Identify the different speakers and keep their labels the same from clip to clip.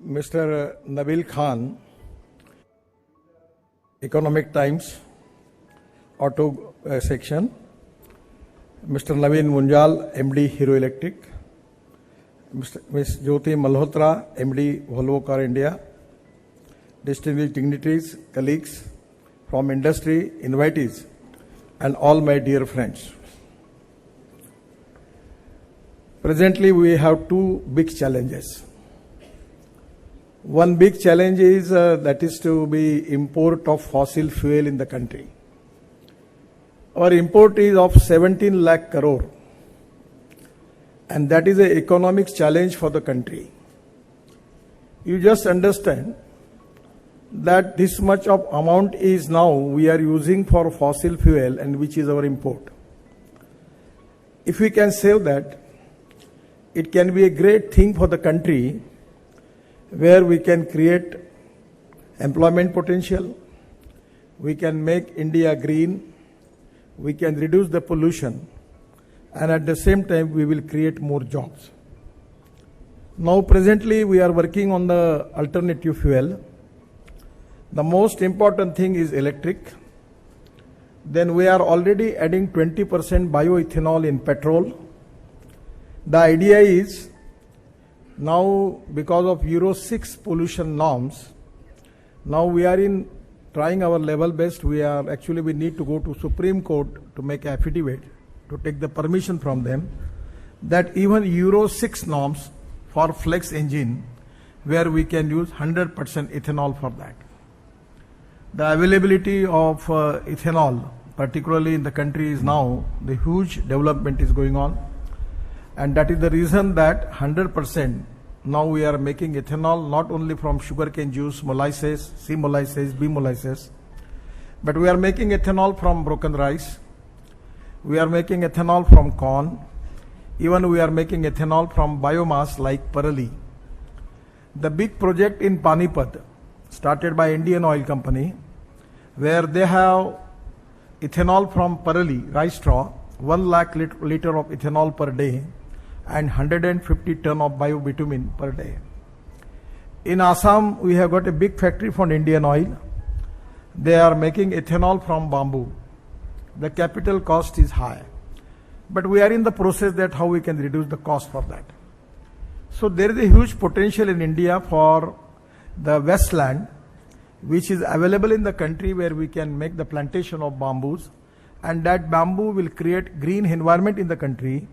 Speaker 1: Mr. Nabil Khan, Economic Times, Auto section, Mr. Naveen Munjal, MD Hero Electric, Ms. Jyoti Malhotra, MD Volvo Car India, distinguished dignitaries, colleagues from industry, invitees, and all my dear friends. Presently, we have two big challenges. One big challenge is that is to be import of fossil fuel in the country. Our import is of 17 lakh crore, and that is an economic challenge for the country. You just understand that this much of amount is now we are using for fossil fuel, and which is our import. If we can save that, it can be a great thing for the country, where we can create employment potential, we can make India green, we can reduce the pollution, and at the same time we will create more jobs. Now presently we are working on the alternative fuel. The most important thing is electric. Then we are already adding 20% bioethanol in petrol. The idea is, now because of Euro 6 pollution norms, now we are in trying our level best. We need to go to Supreme Court to make affidavit to take the permission from them that even Euro 6 norms for flex engine, where we can use 100% ethanol for that. The availability of ethanol, particularly in the country, is now the huge development is going on. And that is the reason that 100% now we are making ethanol not only from sugarcane juice, molasses, C molasses, B molasses, but we are making ethanol from broken rice. We are making ethanol from corn. Even we are making ethanol from biomass like parali. The big project in Panipat, started by Indian Oil Company, where they have ethanol from parali, rice straw, 1 lakh liter of ethanol per day, and 150 ton of biobitumen per day. In Assam, we have got a big factory from Indian Oil. They are making ethanol from bamboo. The capital cost is high, but we are in the process that how we can reduce the cost for that. So there is a huge potential in India for the wasteland, which is available in the country, where we can make the plantation of bamboos, and that bamboo will create green environment in the country.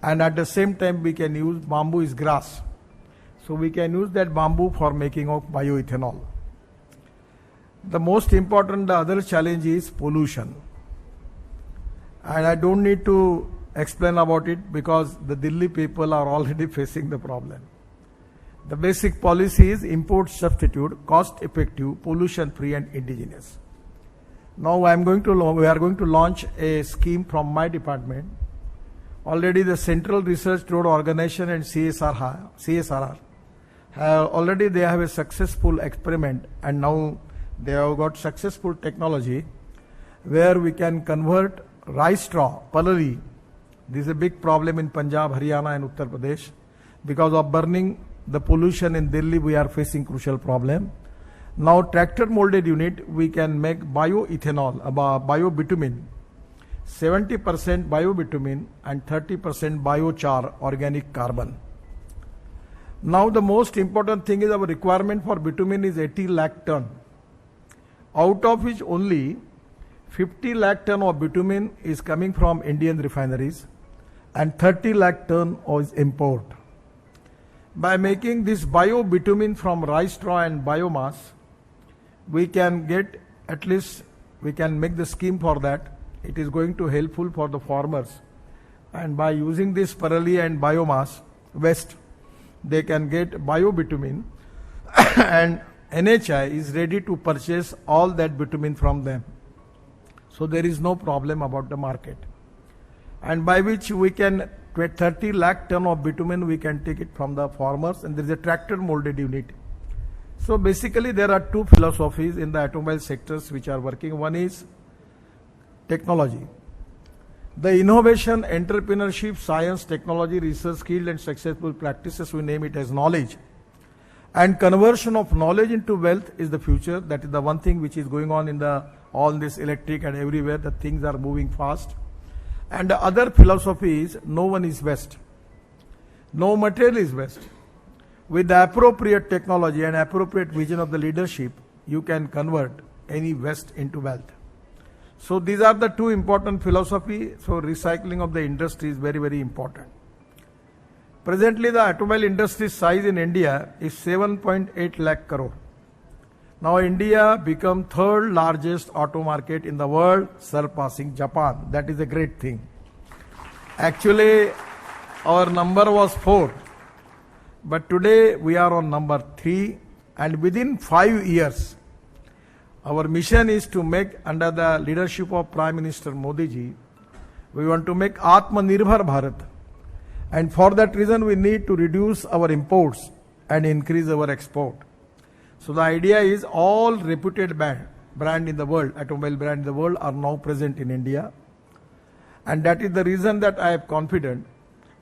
Speaker 1: And at the same time we can use bamboo is grass. So we can use that bamboo for making of bioethanol. The most important, the other challenge is pollution. And I don't need to explain about it because the Delhi people are already facing the problem. The basic policy is import substitute, cost effective, pollution free and indigenous. Now we are going to launch a scheme from my department. Already the Central Research Road Organization and CSRR they have a successful experiment, and now they have got successful technology where we can convert rice straw, parali. This is a big problem in Punjab, Haryana and Uttar Pradesh. Because of burning the pollution in Delhi, we are facing crucial problem. Now tractor molded unit, we can make bioethanol, biobitumen, 70% biobitumen and 30% biochar, organic carbon. Now the most important thing is our requirement for bitumen is 80 lakh ton, out of which only 50 lakh ton of bitumen is coming from Indian refineries and 30 lakh ton is import. By making this biobitumen from rice straw and biomass, we can get, at least we can make the scheme for that. It is going to helpful for the farmers, and by using this parali and biomass waste, they can get biobitumen and NHI is ready to purchase all that bitumen from them. So there is no problem about the market, and by which we can 30 lakh ton of bitumen we can take it from the farmers, and there is a tractor molded unit. So basically there are two philosophies in the automobile sectors which are working. One is technology. The innovation, entrepreneurship, science, technology, research, skill and successful practices, we name it as knowledge. And conversion of knowledge into wealth is the future. That is the one thing which is going on in all this electric and everywhere. The things are moving fast. And the other philosophy is no one is West. No material is West. With the appropriate technology and appropriate vision of the leadership, you can convert any West into wealth. So these are the two important philosophies. So recycling of the industry is very, very important. Presently, the automobile industry size in India is 7.8 lakh crore. Now India become third largest auto market in the world, surpassing Japan. That is a great thing. Actually, our number was 4. But today we are on number 3, and within 5 years, our mission is to make, under the leadership of Prime Minister Modi ji, we want to make Atmanirbhar Bharat. And for that reason, we need to reduce our imports and increase our export. So the idea is all reputed brand in the world, automobile brand in the world, are now present in India. And that is the reason that I am confident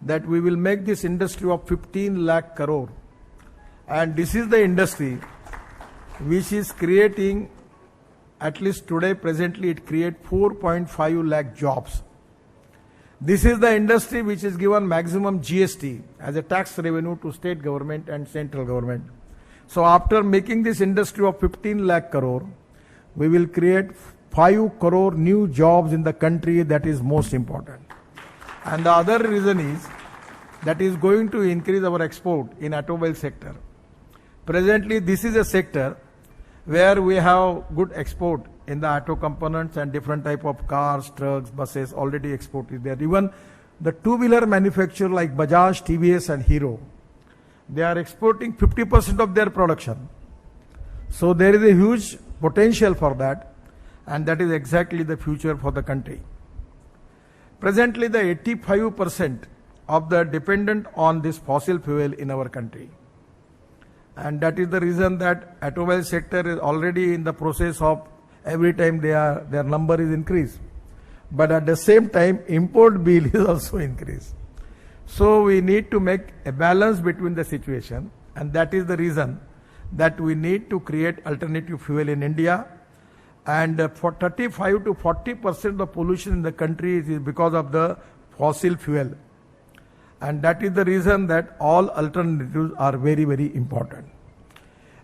Speaker 1: that we will make this industry of 15 lakh crore. And this is the industry which is creating, at least today, presently, it creates 4.5 lakh jobs. This is the industry which is given maximum GST as a tax revenue to state government and central government. So after making this industry of 15 lakh crore, we will create 5 crore new jobs in the country. That is most important. And the other reason is that is going to increase our export in automobile sector. Presently, this is a sector where we have good export in the auto components and different type of cars, trucks, buses, already export is there. Even the two-wheeler manufacturer like Bajaj, TVS and Hero, they are exporting 50% of their production. So there is a huge potential for that, and that is exactly the future for the country. Presently, the 85% of the dependent on this fossil fuel in our country. And that is the reason that automobile sector is already in the process of every time their number is increased. But at the same time, import bill is also increased. So we need to make a balance between the situation, and that is the reason that we need to create alternative fuel in India. And for 35 to 40% of the pollution in the country is because of the fossil fuel. And that is the reason that all alternatives are very, very important.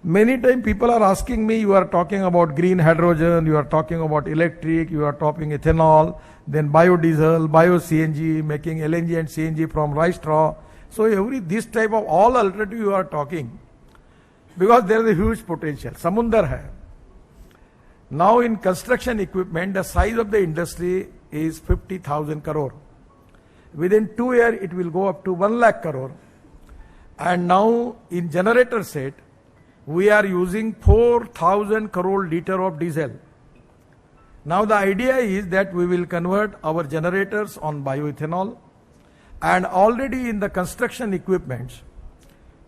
Speaker 1: Many times people are asking me, you are talking about green hydrogen, you are talking about electric, you are talking ethanol, then biodiesel, bio-CNG, making LNG and CNG from rice straw. So this type of all alternative you are talking, because there is a huge potential. Samundar hai. Now in construction equipment, the size of the industry is 50,000 crore. Within 2 years, it will go up to 1 lakh crore. And now in generator set, we are using 4,000 crore liter of diesel. Now the idea is that we will convert our generators on bioethanol, and already in the construction equipment,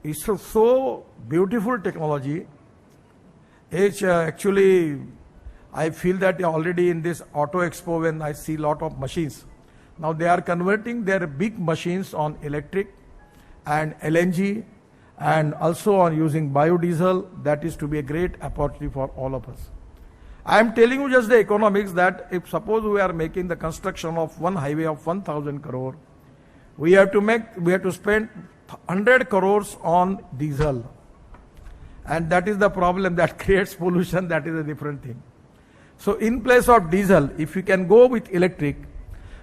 Speaker 1: it's so beautiful technology. It's actually, I feel that already in this auto expo when I see lot of machines, now they are converting their big machines on electric and LNG, and also on using biodiesel. That is to be a great opportunity for all of us. I am telling you just the economics, that if suppose we are making the construction of one highway of 1,000 crore, we have to spend 100 crores on diesel. And that is the problem that creates pollution. That is a different thing. So in place of diesel, if you can go with electric,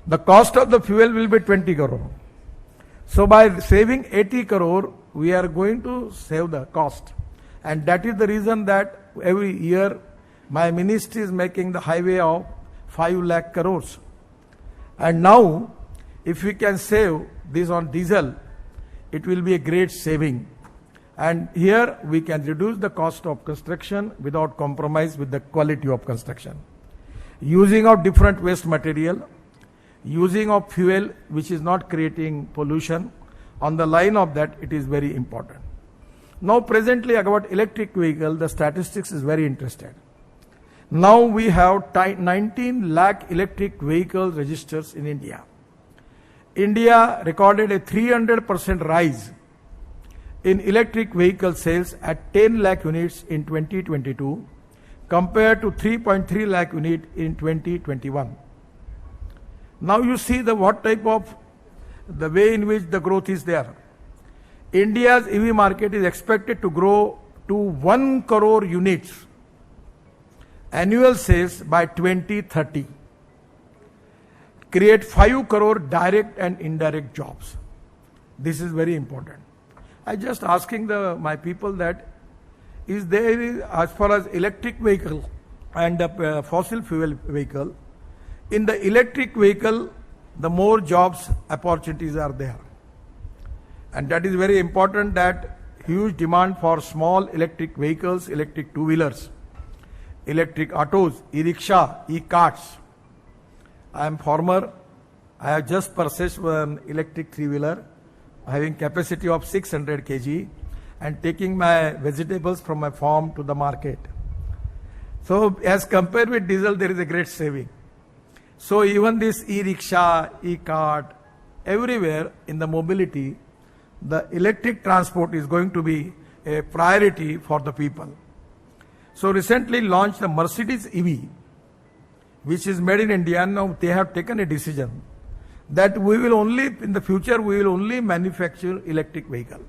Speaker 1: the cost of the fuel will be 20 crore. So by saving 80 crore, we are going to save the cost. And that is the reason that every year my ministry is making the highway of 5 lakh crores. And now, if we can save this on diesel, it will be a great saving. And here we can reduce the cost of construction without compromise with the quality of construction. Using of different waste material, using of fuel which is not creating pollution, on the line of that, it is very important. Now presently about electric vehicle, the statistics is very interesting. Now we have 19 lakh electric vehicle registers in India. India recorded a 300% rise in electric vehicle sales at 10 lakh units in 2022 compared to 3.3 lakh unit in 2021. Now you see the way in which the growth is there. India's EV market is expected to grow to 1 crore units annual sales by 2030. Create 5 crore direct and indirect jobs. This is very important. I just asking my people that is there, as far as electric vehicle and fossil fuel vehicle, in the electric vehicle, the more jobs opportunities are there. And that is very important, that huge demand for small electric vehicles, electric two-wheelers, electric autos, e-rickshaw, e-carts. I have just purchased one electric three-wheeler having capacity of 600 kg and taking my vegetables from my farm to the market. So as compared with diesel, there is a great saving. So even this e-rickshaw, e-cart, everywhere in the mobility, the electric transport is going to be a priority for the people. So recently launched the Mercedes EV, which is made in India. Now they have taken a decision that in the future, we will only manufacture electric vehicle.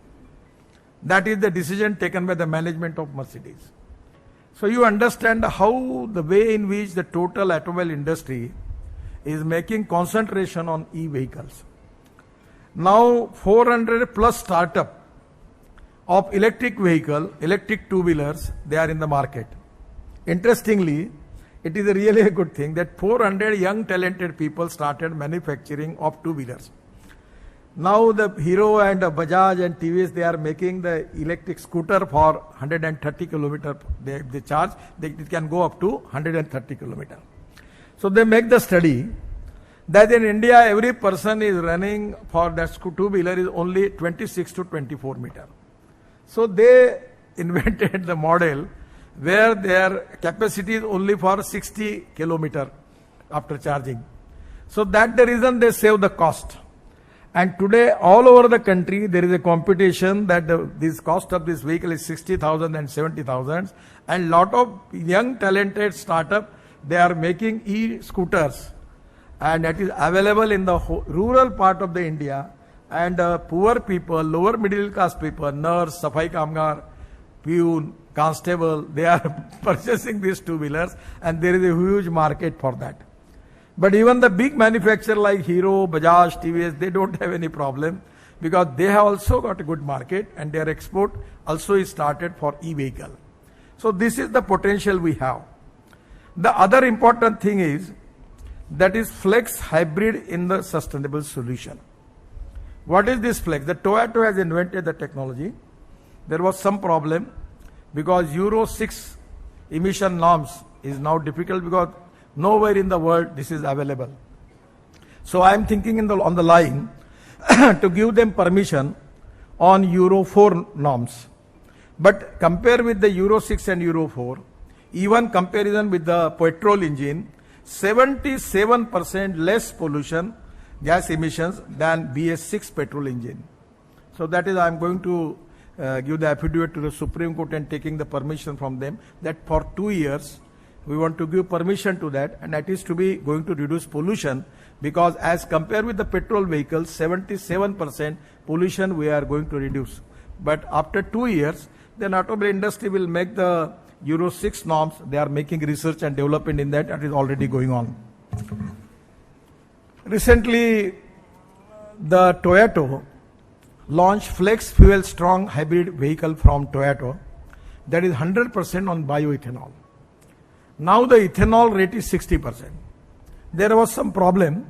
Speaker 1: That is the decision taken by the management of Mercedes. So you understand how the way in which the total automobile industry is making concentration on e-vehicles. Now 400 plus startup of electric vehicle, electric two-wheelers, they are in the market. Interestingly, it is really a good thing that 400 young talented people started manufacturing of two-wheelers. Now the Hero and Bajaj and TVS, they are making the electric scooter for 130 kilometer. They charge, it can go up to 130 kilometer. So they make the study that in India, every person is running for that two-wheeler is only 26 to 24 meter. So they invented the model where their capacity is only for 60 kilometer after charging. So that's the reason they save the cost. And today, all over the country, there is a competition that this cost of this vehicle is 60,000 and 70,000. And lot of young talented startup, they are making e-scooters. And that is available in the rural part of the India. And poor people, lower middle class people, nurse, safai kamgar, peon, constable, they are purchasing these two-wheelers, and there is a huge market for that. But even the big manufacturer like Hero, Bajaj, TVS, they don't have any problem because they have also got a good market and their export also is started for e-vehicle. So this is the potential we have. The other important thing is that is flex hybrid in the sustainable solution. What is this flex? The Toyota has invented the technology. There was some problem because Euro 6 emission norms is now difficult because nowhere in the world this is available. So I am thinking on the line to give them permission on Euro 4 norms. But compare with the Euro 6 and Euro 4, even comparison with the petrol engine, 77% less pollution, gas emissions than BS6 petrol engine. So that is I am going to give the affidavit to the Supreme Court and taking the permission from them that for 2 years we want to give permission to that, and that is to be going to reduce pollution because as compared with the petrol vehicles, 77% pollution we are going to reduce. But after 2 years, then automobile industry will make the Euro 6 norms. They are making research and development in that, and is already going on. Recently, the Toyota launched flex fuel strong hybrid vehicle from Toyota that is 100% on bioethanol. Now the ethanol rate is 60%. There was some problem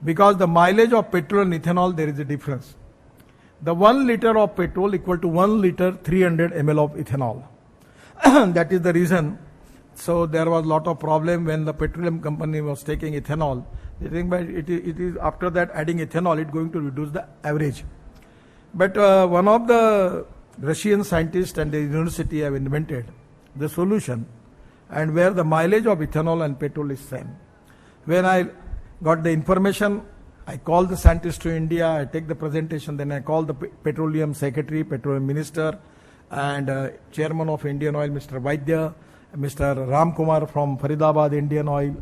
Speaker 1: because the mileage of petrol and ethanol, there is a difference. The 1 liter of petrol equal to 1 liter 300 ml of ethanol. That is the reason. So there was a lot of problem when the petroleum company was taking ethanol. They think but it is after that adding ethanol, it's going to reduce the average. But one of the Russian scientists and the university have invented the solution, and where the mileage of ethanol and petrol is same. When I got the information I call the scientists to India, I take the presentation, then I call the petroleum secretary, petroleum minister, and chairman of Indian Oil, Mr. Vaidya, Mr. Ram Kumar from Faridabad Indian Oil.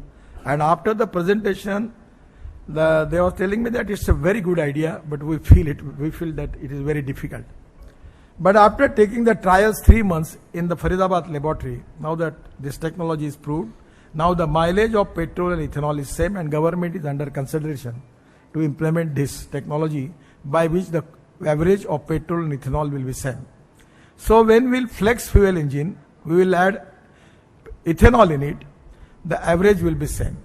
Speaker 1: And after the presentation, they were telling me that it's a very good idea, but we feel that it is very difficult. But after taking the trials 3 months in the Faridabad laboratory, now that this technology is proved, now the mileage of petrol and ethanol is same, and government is under consideration to implement this technology by which the average of petrol and ethanol will be same. So when we'll flex fuel engine, we will add ethanol in it, the average will be same.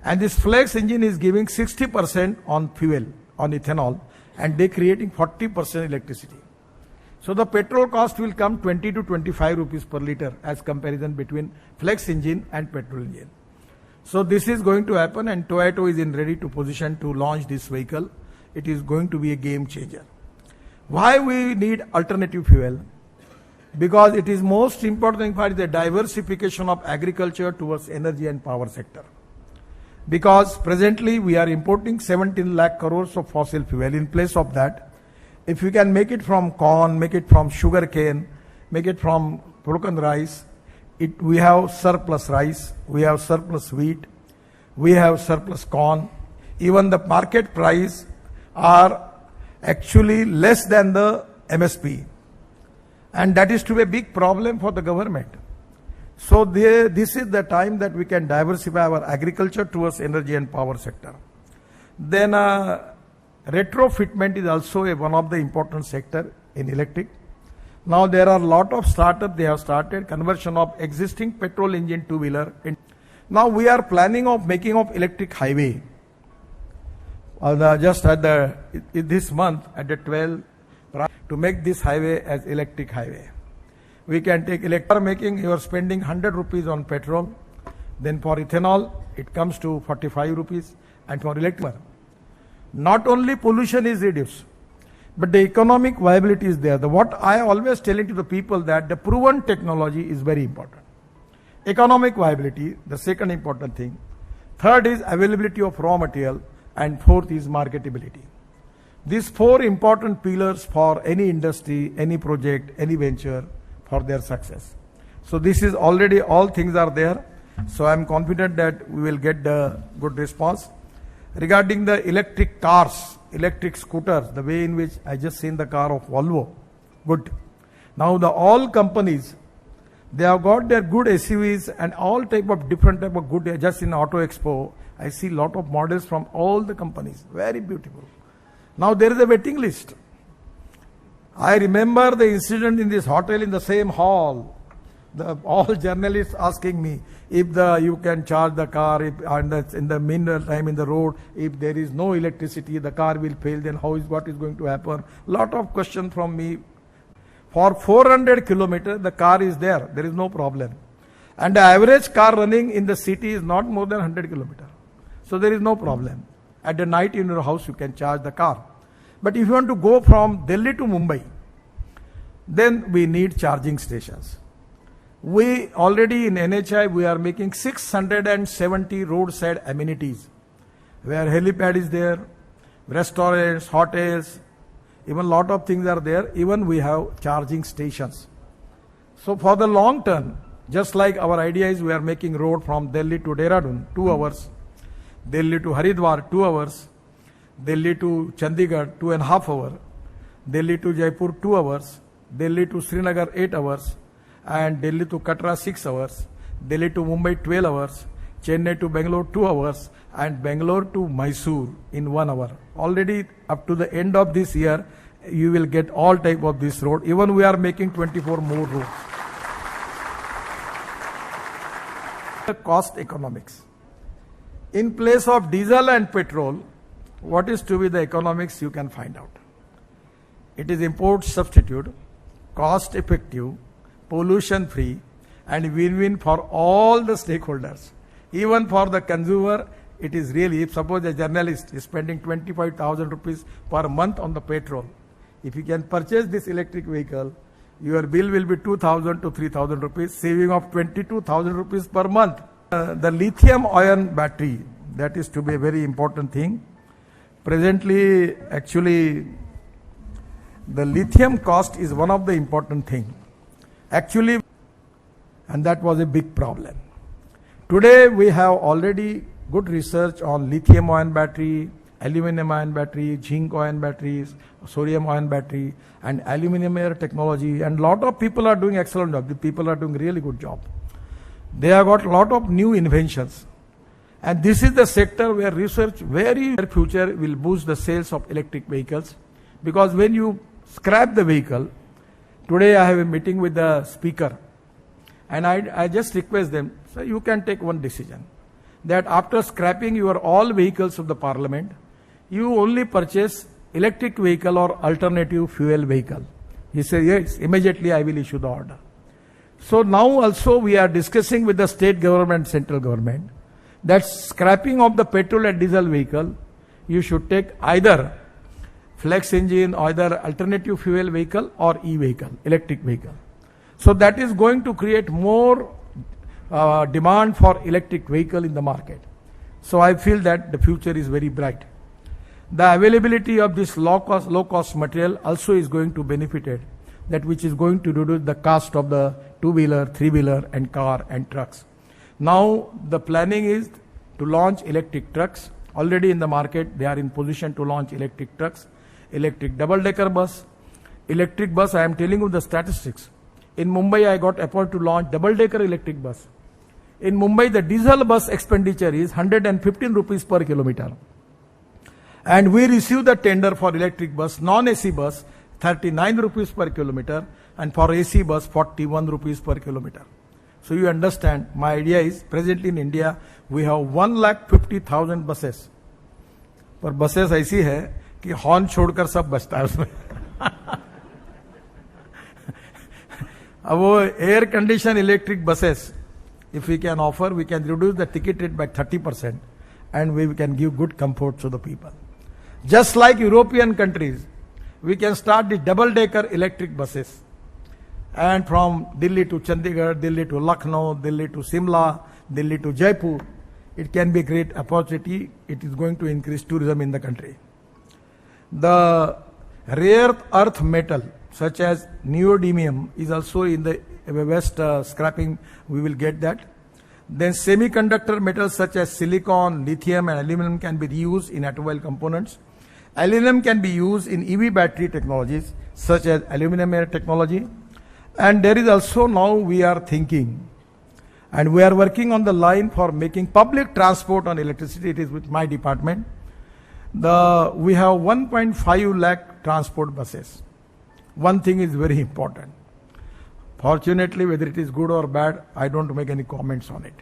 Speaker 1: And this flex engine is giving 60% on fuel, on ethanol, and they creating 40% electricity. So the petrol cost will come 20 to 25 rupees per liter as comparison between flex engine and petrol engine. So this is going to happen, and ETAuto is in ready to position to launch this vehicle. It is going to be a game changer. Why we need alternative fuel? Because it is most important for the diversification of agriculture towards energy and power sector. Because presently we are importing 17 lakh crores of fossil fuel. In place of that, if we can make it from corn, make it from sugar cane, make it from broken rice, we have surplus rice, we have surplus wheat, we have surplus corn. Even the market price are actually less than the MSP. And that is to be a big problem for the government. So this is the time that we can diversify our agriculture towards energy and power sector. Then retrofitment is also one of the important sector in electric. Now there are a lot of startups, they have started conversion of existing petrol engine two-wheeler. Now we are planning of making of electric highway. Just at this month at the 12th, to make this highway as electric highway. We can take electric making, you are spending 100 rupees on petrol. Then for ethanol, it comes to 45 rupees. And for electric, not only pollution is reduced, but the economic viability is there. What I always telling to the people that the proven technology is very important. Economic viability, the second important thing. Third is availability of raw material. And fourth is marketability. These four important pillars for any industry, any project, any venture for their success. So this is already all things are there. So I am confident that we will get the good response. Regarding the electric cars, electric scooters, the way in which I just seen the car of Volvo, good. Now all companies, they have got their good SUVs and all type of different type of good. Just in Auto Expo, I see lot of models from all the companies, very beautiful. Now there is a waiting list. I remember the incident in this hotel in the same hall. All journalists asking me if you can charge the car, if in the meanwhile time in the road, if there is no electricity, the car will fail, then what is going to happen? Lot of questions from me. For 400 kilometers, the car is there. There is no problem. And the average car running in the city is not more than 100 kilometers. So there is no problem. At the night in your house, you can charge the car. But if you want to go from Delhi to Mumbai, then we need charging stations. We already in NHI, we are making 670 roadside amenities, where helipad is there, restaurants, hotels, even lot of things are there. Even we have charging stations. So for the long term, just like our idea is we are making road from Delhi to Dehradun, 2 hours, Delhi to Haridwar, 2 hours, Delhi to Chandigarh, 2.5 hours, Delhi to Jaipur, 2 hours, Delhi to Srinagar, 8 hours, and Delhi to Katra, 6 hours, Delhi to Mumbai, 12 hours, Chennai to Bangalore, 2 hours, and Bangalore to Mysore in 1 hour. Already up to the end of this year, you will get all type of this road. Even we are making 24 more roads. The cost economics. In place of diesel and petrol, what is to be the economics you can find out. It is import substitute, cost effective, pollution free, and win-win for all the stakeholders. Even for the consumer, it is really, if suppose a journalist is spending 25,000 rupees per month on the petrol, if you can purchase this electric vehicle, your bill will be 2,000 to 3,000 rupees, saving of 22,000 rupees per month. The lithium ion battery, that is to be a very important thing. presently, actually, the lithium cost is one of the important thing. Actually, and that was a big problem. Today, we have already good research on lithium-ion battery, aluminum-ion battery, zinc-ion batteries, sodium-ion battery, and aluminum-air technology. And lot of people are doing excellent job. The people are doing really good job. They have got a lot of new inventions. And this is the sector where research very future will boost the sales of electric vehicles. Because when you scrap the vehicle, today I have a meeting with the speaker, and I just request them, so you can take one decision, that after scrapping your all vehicles of the parliament, you only purchase electric vehicle or alternative fuel vehicle. He said, yes, immediately I will issue the order. So now also we are discussing with the state government, central government, that scrapping of the petrol and diesel vehicle, you should take either flex engine, either alternative fuel vehicle or e-vehicle, electric vehicle. So that is going to create more demand for electric vehicle in the market. So I feel that the future is very bright. The availability of this low cost material also is going to benefit it, that which is going to reduce the cost of the two-wheeler, three-wheeler and car and trucks. Now the planning is to launch electric trucks. Already in the market, they are in position to launch electric trucks, electric double-decker bus, electric bus. I am telling you the statistics. In Mumbai, I got appointed to launch double-decker electric bus. In Mumbai, the diesel bus expenditure is 115 rupees per kilometer. And we received the tender for electric bus, non-AC bus, 39 rupees per kilometer, and for AC bus, 41 rupees per kilometer. So you understand, my idea is, presently in India, we have 1,50,000 buses. पर buses ऐसी है कि horn छोड़कर सब बचता है उसमें. अब वो air condition electric buses, if we can offer, we can reduce the ticket rate by 30%, and we can give good comfort to the people. Just like European countries, we can start the double-decker electric buses. And from Delhi to Chandigarh, Delhi to Lucknow, Delhi to Simla, Delhi to Jaipur, it can be a great opportunity. It is going to increase tourism in the country. The rare earth metal, such as neodymium, is also in the West scrapping. We will get that. Then semiconductor metals such as silicon, lithium and aluminum can be reused in automobile components. Aluminum can be used in EV battery technologies such as aluminum air technology. And there is also now we are thinking, and we are working on the line for making public transport on electricity. It is with my department. We have 1.5 lakh transport buses. One thing is very important. Fortunately, whether it is good or bad, I don't make any comments on it.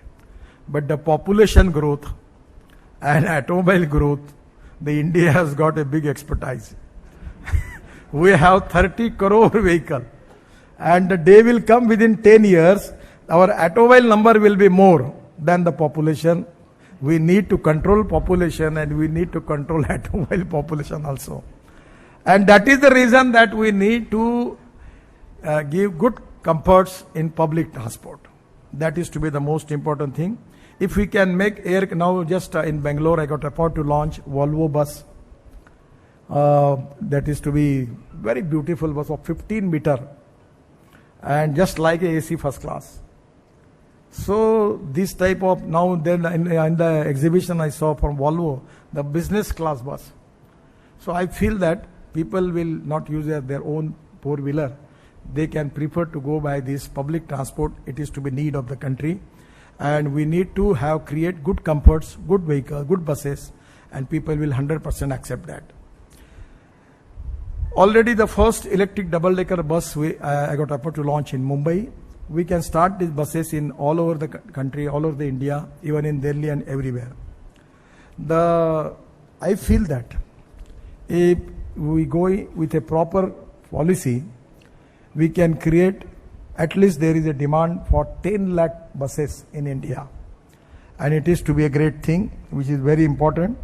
Speaker 1: But the population growth and automobile growth, the India has got a big expertise. We have 30 crore vehicle, and the day will come within 10 years, our automobile number will be more than the population. We need to control population, and we need to control automobile population also. And that is the reason that we need to give good comforts in public transport. That is to be the most important thing. If we can make air, now just in Bangalore, I got appointed to launch Volvo bus. That is to be very beautiful bus of 15 meter, and just like a AC first class. So this type of, now then in the exhibition I saw from Volvo, the business class bus. So I feel that people will not use their own four-wheeler. They can prefer to go by this public transport. It is to be need of the country. And we need to create good comforts, good vehicles, good buses, and people will 100% accept that. Already the first electric double-decker bus I got appointed to launch in Mumbai. We can start these buses in all over the country, all over the India, even in Delhi and everywhere. I feel that if we go with a proper policy, we can create, at least there is a demand for 10 lakh buses in India. And it is to be a great thing, which is very important.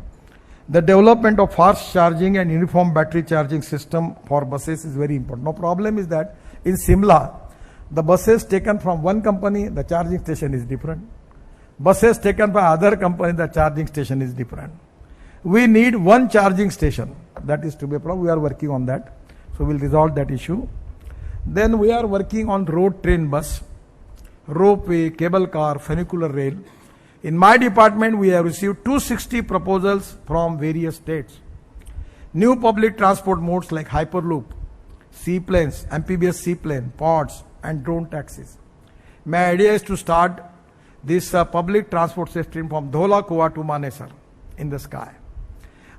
Speaker 1: The development of fast charging and uniform battery charging system for buses is very important. No problem is that in Simla, the buses taken from one company, the charging station is different. Buses taken by other company, the charging station is different. We need one charging station. That is to be a problem. We are working on that. So we'll resolve that issue. Then we are working on road, train, bus, ropeway, cable car, funicular rail. In my department, we have received 260 proposals from various states. New public transport modes like Hyperloop, seaplanes, amphibious seaplane, pods, and drone taxis. My idea is to start this public transport system from Dhola Kua to Manesar in the sky.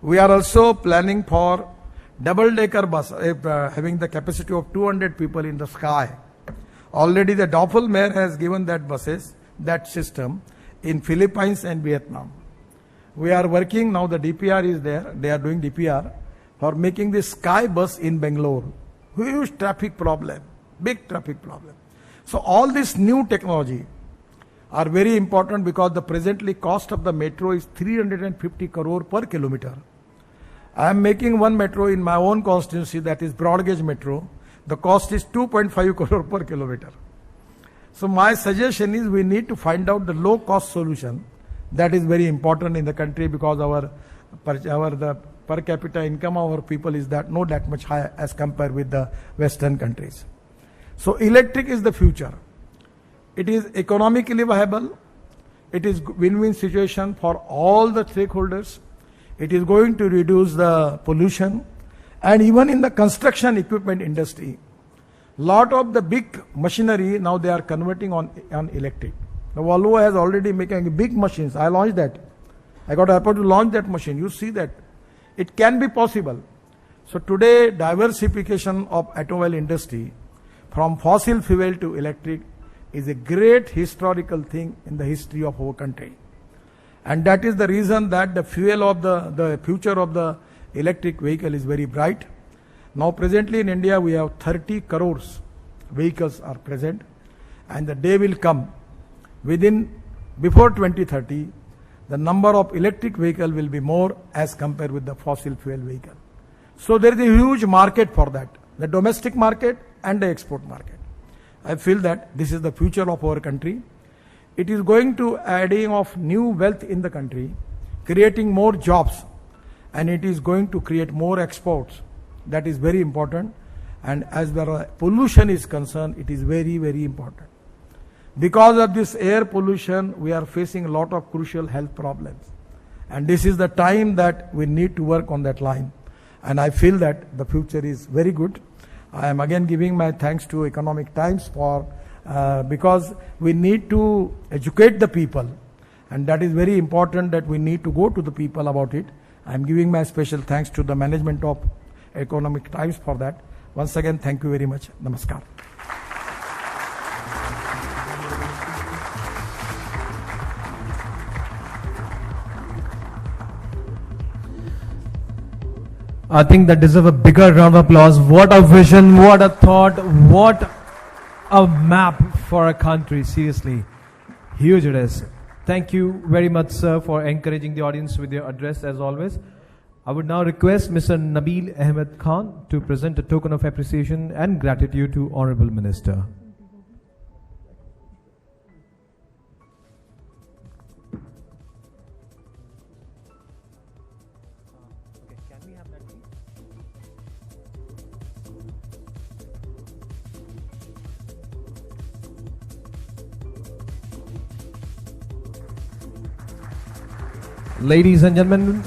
Speaker 1: We are also planning for double-decker bus having the capacity of 200 people in the sky. Already the Doppelmayr has given that buses, that system in Philippines and Vietnam. We are working now, the DPR is there, they are doing DPR for making the sky bus in Bangalore. Huge traffic problem, big traffic problem. So all this new technology are very important because the presently cost of the metro is 350 crore per kilometer. I am making one metro in my own constituency, that is broad gauge metro. The cost is 2.5 crore per kilometer. So my suggestion is we need to find out the low cost solution. That is very important in the country because the per capita income of our people is that not that much high as compared with the Western countries. So electric is the future. It is economically viable. It is win-win situation for all the stakeholders. It is going to reduce the pollution. And even in the construction equipment industry, lot of the big machinery now they are converting on electric. The Volvo has already making big machines. I launched that. I got airport to launch that machine. You see that. It can be possible. So today diversification of automobile industry from fossil fuel to electric is a great historical thing in the history of our country. And that is the reason that the fuel of the future of the electric vehicle is very bright. Now presently in India we have 30 crores vehicles are present, and the day will come before 2030 the number of electric vehicle will be more as compared with the fossil fuel vehicle. So there is a huge market for that, the domestic market and the export market. I feel that this is the future of our country. It is going to adding of new wealth in the country, creating more jobs, and it is going to create more exports. That is very important. And as far as pollution is concerned, it is very, very important. Because of this air pollution, we are facing a lot of crucial health problems. And this is the time that we need to work on that line. And I feel that the future is very good. I am again giving my thanks to Economic Times for because we need to educate the people, and that is very important that we need to go to the people about it. I am giving my special thanks to the management of Economic Times for that. Once again, thank you very much. Namaskar.
Speaker 2: I think that deserves a bigger round of applause. What a vision, what a thought, what a map for a country. Seriously, huge it is. Thank you very much, sir, for encouraging the audience with your address as always. I would now request Mr. Nabil Ahmed Khan to present a token of appreciation and gratitude to Honorable Minister. Ladies and gentlemen,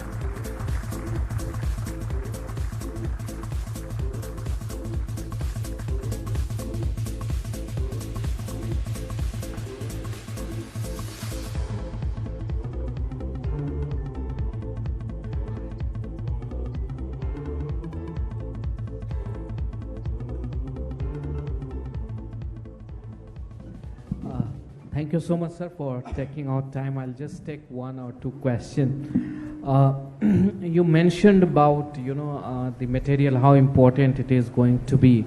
Speaker 3: thank you so much, sir, for taking out time. I'll just take one or two questions. You mentioned about, the material, how important it is going to be.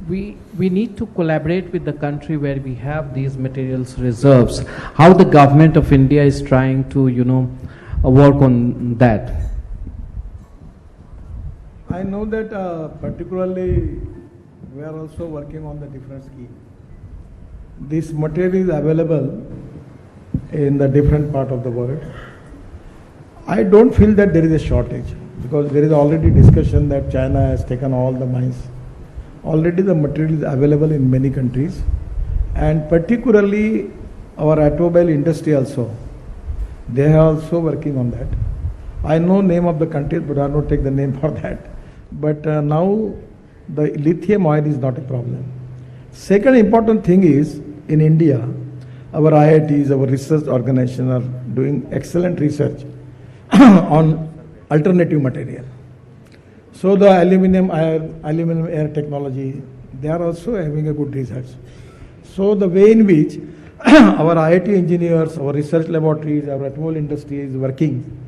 Speaker 3: We need to collaborate with the country where we have these materials reserves. How the government of India is trying to, work on that?
Speaker 1: I know that particularly we are also working on the different scheme. This material is available in the different part of the world. I don't feel that there is a shortage because there is already discussion that China has taken all the mines. Already the material is available in many countries, and particularly our automobile industry also. They are also working on that. I know name of the countries, but I don't take the name for that. But now the lithium oil is not a problem. Second important thing is in India, our IITs, our research organizations are doing excellent research on alternative material. So the aluminum air technology, they are also having a good research. So the way in which our IIT engineers, our research laboratories, our automobile industry is working,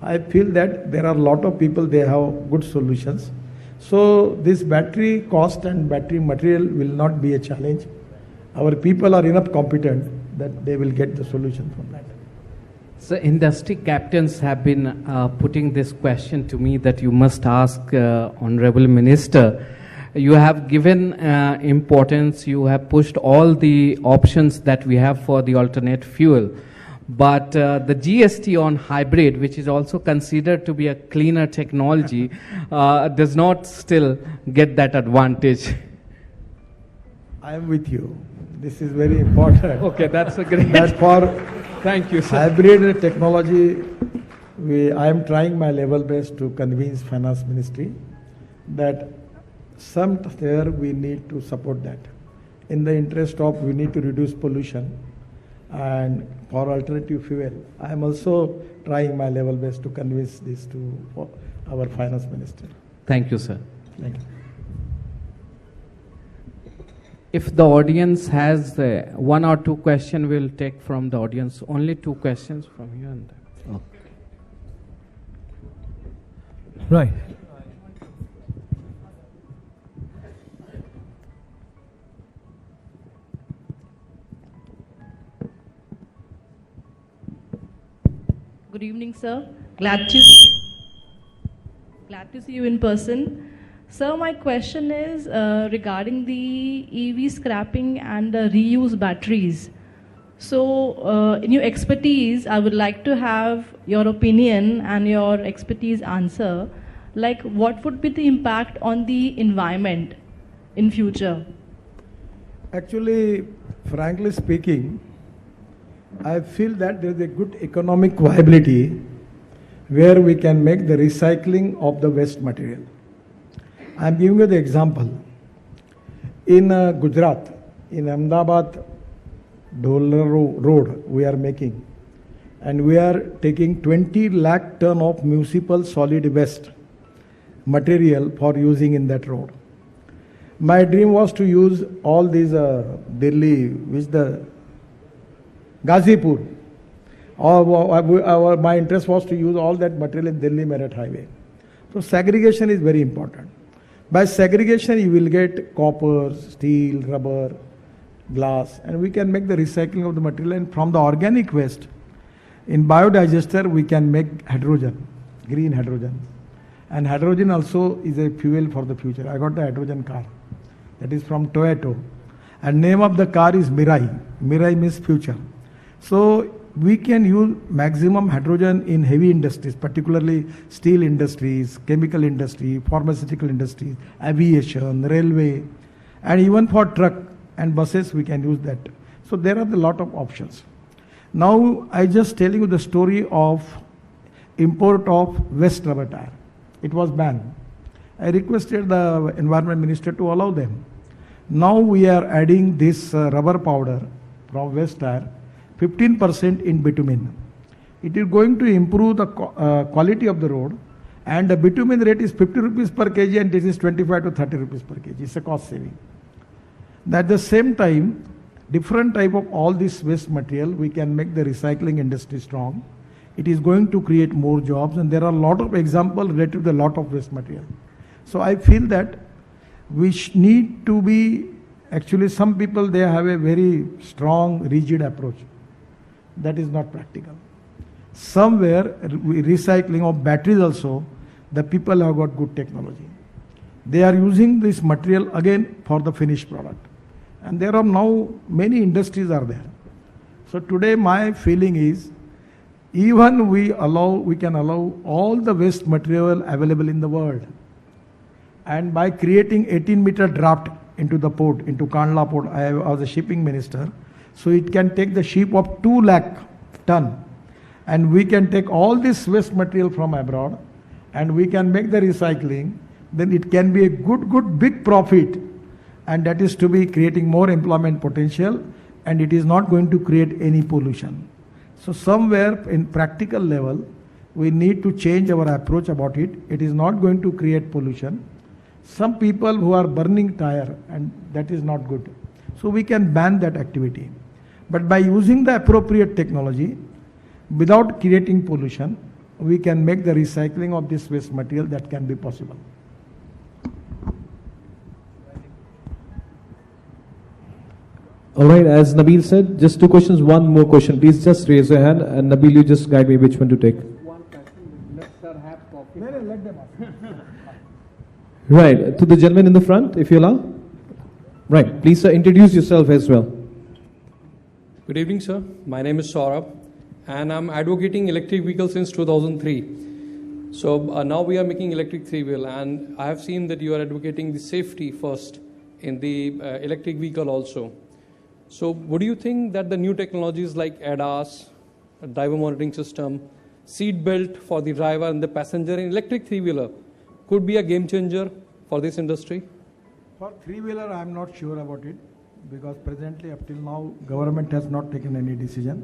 Speaker 1: I feel that there are a lot of people, they have good solutions. So this battery cost and battery material will not be a challenge. Our people are enough competent that they will get the solution from that.
Speaker 3: So industry captains have been putting this question to me that you must ask Honorable Minister. You have given importance, you have pushed all the options that we have for the alternate fuel. But the GST on hybrid, which is also considered to be a cleaner technology, does not still get that advantage.
Speaker 1: I am with you. This is very important.
Speaker 3: Okay, that's a great.
Speaker 1: That for
Speaker 3: Thank you, sir.
Speaker 1: hybrid technology, I am trying my level best to convince Finance Ministry that somewhere we need to support that. In the interest of we need to reduce pollution and for alternative fuel. I am also trying my level best to convince this to our Finance Minister.
Speaker 3: Thank you, sir.
Speaker 1: Thank you.
Speaker 3: If the audience has one or two questions, we'll take from the audience. Only two questions from here and there. Okay.
Speaker 2: Right.
Speaker 4: Good evening, sir. Glad to see you in person. Sir, my question is regarding the EV scrapping and the reuse batteries. So, in your expertise, I would like to have your opinion and your expertise answer. Like, what would be the impact on the environment in future?
Speaker 1: Actually, frankly speaking, I feel that there is a good economic viability where we can make the recycling of the waste material. I am giving you the example. In Gujarat, in Ahmedabad, Dholar Road, we are making, and we are taking 20 lakh ton of municipal solid waste material for using in that road. My dream was to use all these Delhi, which the Ghazipur. My interest was to use all that material in Delhi Meerut Highway. So segregation is very important. By segregation, you will get copper, steel, rubber, glass, and we can make the recycling of the material. And from the organic waste, in biodigester, we can make hydrogen, green hydrogen. And hydrogen also is a fuel for the future. I got the hydrogen car. That is from Toyota. And name of the car is Mirai. Mirai means future. So we can use maximum hydrogen in heavy industries, particularly steel industries, chemical industry, pharmaceutical industries, aviation, railway, and even for truck and buses we can use that. So there are a lot of options. Now I just telling you the story of import of waste rubber tire. It was banned. I requested the environment minister to allow them. Now we are adding this rubber powder from waste tire, 15% in bitumen. It is going to improve the quality of the road, and the bitumen rate is 50 rupees per kg and this is 25 to 30 rupees per kg. It's a cost saving. At the same time, different type of all this waste material, we can make the recycling industry strong. It is going to create more jobs, and there are a lot of examples related to a lot of waste material. So I feel that we need to be, actually some people, they have a very strong, rigid approach. That is not practical. Somewhere, recycling of batteries also, the people have got good technology. They are using this material again for the finished product. And there are now many industries are there. So today my feeling is, Even we can allow all the waste material available in the world. And by creating 18-meter draft into the port, into Kandla port, I was a shipping minister, so it can take the ship of 2 lakh ton. And we can take all this waste material from abroad and we can make the recycling, then it can be a good big profit, and that is to be creating more employment potential, and it is not going to create any pollution. So somewhere in practical level, we need to change our approach about it. It is not going to create pollution. Some people who are burning tire, and that is not good. So we can ban that activity. But by using the appropriate technology, without creating pollution, we can make the recycling of this waste material that can be possible.
Speaker 2: All right, as Nabil said, just 2 questions, 1 more question. Please just raise your hand, and Nabil, you just guide me which one to take.
Speaker 3: One question, let sir have coffee.
Speaker 1: Let them ask.
Speaker 2: Right, to the gentleman in the front, if you allow. Right, please sir, introduce yourself as well.
Speaker 5: Good evening, sir. My name is Saurabh, and I'm advocating electric vehicles since 2003. So now we are making electric 3-wheel, and I have seen that you are advocating the safety first in the electric vehicle also. So would you think that the new technologies like ADAS, driver monitoring system, seat belt for the driver and the passenger in electric 3-wheeler could be a game changer for this industry?
Speaker 1: For 3-wheeler, I am not sure about it, because presently up till now government has not taken any decision.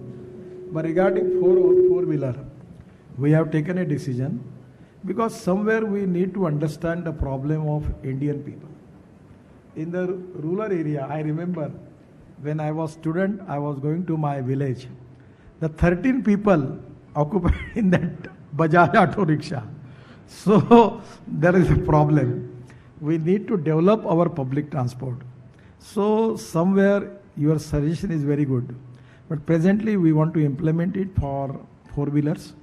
Speaker 1: But regarding 4-wheeler, we have taken a decision, because somewhere we need to understand the problem of Indian people. In the rural area, I remember when I was student, I was going to my village. The 13 people occupied in that Bajaj auto rickshaw. So there is a problem. We need to develop our public transport. So somewhere your suggestion is very good. But presently we want to implement it for 4-wheelers.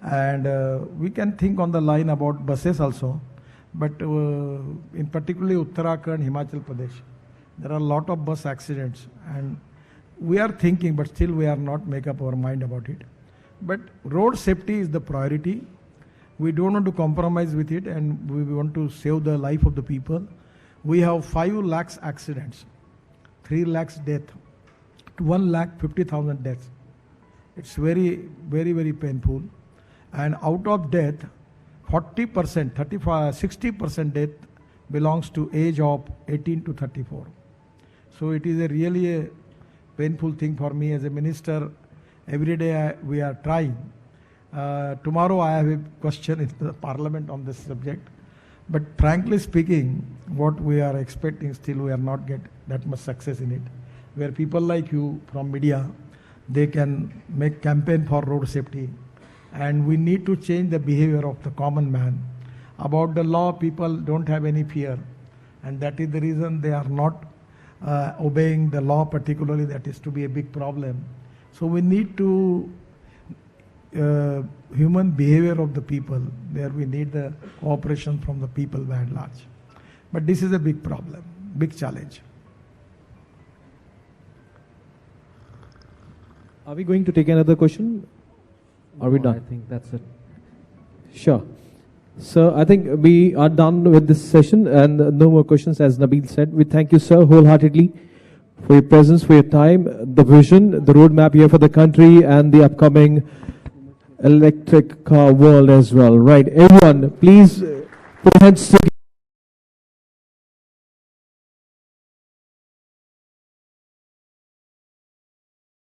Speaker 1: And we can think on the line about buses also. But in particularly Uttarakhand, Himachal Pradesh, there are a lot of bus accidents, and we are thinking, but still we are not make up our mind about it. But road safety is the priority. We don't want to compromise with it, and we want to save the life of the people. We have 5 lakhs accidents, 3 lakhs death, 1,50,000 deaths. It's very, very, very painful. And out of death, 40%, 60% death belongs to age of 18 to 34. So it is really a painful thing for me as a minister. Every day we are trying. Tomorrow I have a question in the parliament on this subject. But frankly speaking, what we are expecting, still we are not get that much success in it. Where people like you from media, they can make campaign for road safety. And we need to change the behavior of the common man. About the law, people don't have any fear. And that is the reason they are not obeying the law particularly. That is to be a big problem. So we need to human behavior of the people, where we need the cooperation from the people by and large. But this is a big problem, big challenge.
Speaker 2: Are we going to take another question? Are we done?
Speaker 3: I think that's it.
Speaker 2: Sure. So I think we are done with this session, and no more questions, as Nabil said. We thank you, sir, wholeheartedly for your presence, for your time, the vision, the roadmap here for the country, and the upcoming electric car world as well. Right. Everyone, please put your hands together.